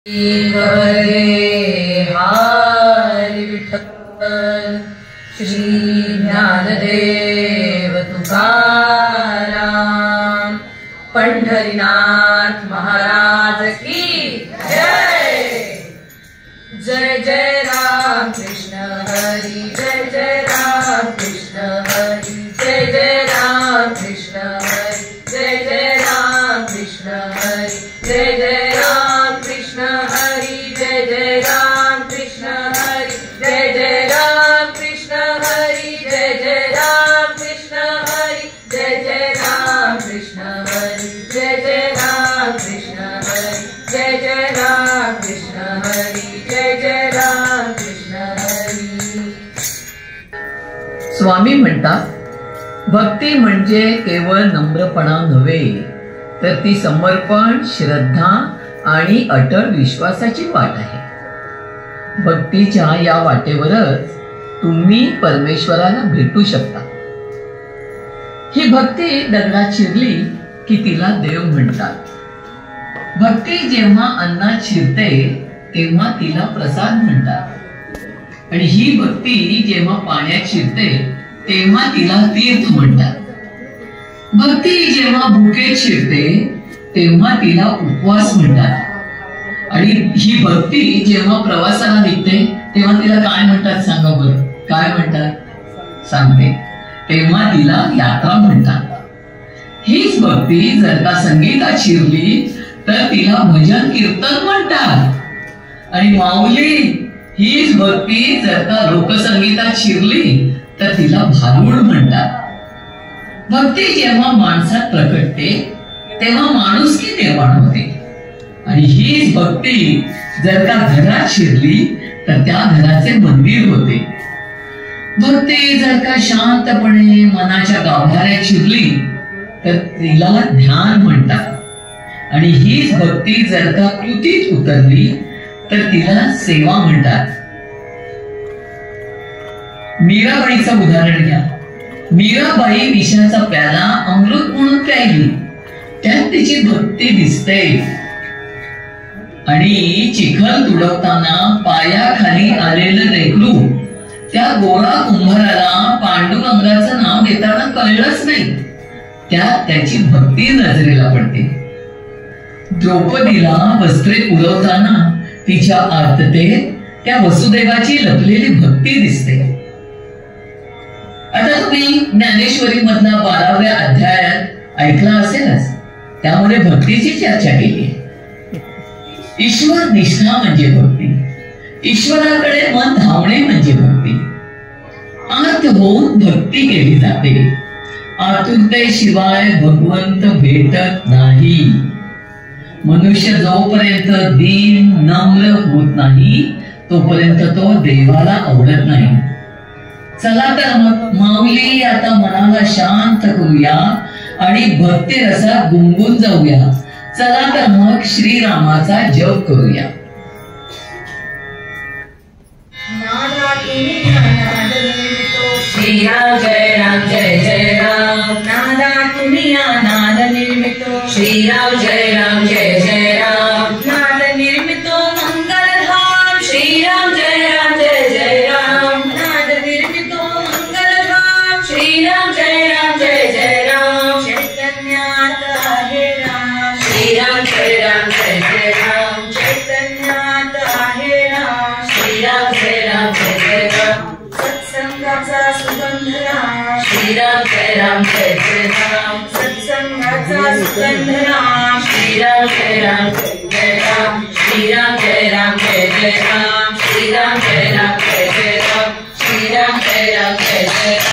हरे हरि विठ्ठल श्री ज्ञानदेव तुकाराम पंढरीनाथ महाराज की जय। जय जय राम कृष्ण हरि जय जय राम कृष्ण हरि जय जय राम कृष्ण हरि जय जय राम कृष्ण हरि जय जय राम कृष्ण हरि जय जय राम कृष्ण हरि जय जय राम कृष्ण हरि जय जय राम कृष्ण हरि जय जय राम कृष्ण हरि जय जय राम कृष्ण हरि जय जय राम कृष्ण हरि जय जय राम कृष्ण हरि। स्वामी म्हणतात, भक्ती म्हणजे केवळ नम्रपणा नव्हे, तर ती समर्पण, श्रद्धा आणि अटळ विश्वासाची वाट आहे। भक्तीच्या या वाटेवरच तुम्ही परमेश्वराला भेटू शकता। ही भक्ती दगडात शिरली की तिला देव म्हणतात। भक्ती जेव्हा अन्नात शिरते तेव्हा तिला प्रसाद म्हणतात, आणि ही भक्ती जेव्हा पाण्यात शिरते तेव्हा तिला तीर्थ म्हणतात। भक्ती जेव्हा भुकेत शिरते तेव्हा तिला उपवास म्हणतात, आणि ही भक्ती जेव्हा प्रवासाला निघते तेव्हा तिला काय म्हणतात सांगा बरं? काय म्हणतात सांगते? तेव्हा तिला यात्रा म्हणतात। हीच भक्ती जर का संगीतात शिरली तर तिला भजन कीर्तन म्हणतात, आणि माऊली हीच भक्ती जर का लोकसंगीतात शिरली तर तिला भारुड म्हणतात। भक्ती जेव्हा माणसात प्रकटते तेव्हा माणुसकी निर्माण होते, आणि हीच भक्ती जर का घरात शिरली तर त्या घराचे मंदिर होते। भक्ती जर का शांतपणे मनाच्या गाभाऱ्यात शिरली तर तिला ध्यान म्हणतात, आणि हीच भक्ती जर का कृतीत उतरली तर तिला सेवा म्हणतात। मीराबाईचं उदाहरण घ्या। मीराबाई विषाचा प्याला अमृत म्हणून प्यायली, त्यात तिची भक्ती दिसते। आणि चिखल तुडवताना पायाखाली आलेलं लेकरू त्या गोरा कुंभाराला पांडुरंगाचं नाव घेताना कळलंच नाही, त्यात त्याची भक्ती नजरेला पडते। द्रौपदीला वस्त्रे पुरवताना तिच्या आर्ततेत त्या वसुदेवाची लपलेली भक्ती दिसते। आता तुम्ही ज्ञानेश्वरी मधला 12व्या अध्यायात ऐकला असेलच, त्यामध्ये भक्तीची चर्चा केली। ईश्वर निष्ठा म्हणजे भक्ती, ईश्वराकडे मन धावणे म्हणजे भक्ती। आर्त होऊन भक्ती केली जाते, आतुरतेशिवाय भगवंत भेटत नाही। मनुष्य जोपर्यंत दीन नम्र होत नाही तोपर्यंत तो देवाला आवडत नाही। चला तर मग माऊली आता मनाला शांत करूया आणि भक्ती रसात गुंगून जाऊया। चला तर मग श्रीरामाचा जप करूया। श्रीराम जय राम जय जय राम, नादा दुनिया नाद निर्मितो। श्रीराम जय राम जय जय राम, नाद निर्मितो मंगलधाम। श्रीराम जय राम जय जय राम, नाद निर्मितो मंगलधाम। श्रीराम जय राम जय जय राम, चैतन्यात आहे राम। श्रीराम जय राम जय जय राम, चैतन्यात आहे राम। श्रीराम जय राम जय जय राम, सत्संगाचा सुगंध राम। श्रीराम जय राम जय जय राम, सत्संगाचा सुगंध राम। श्रीराम जय राम जय जय राम, श्रीराम जय राम जय जय राम, श्रीराम जय राम जय जय राम, श्रीराम जय राम जय जय राम।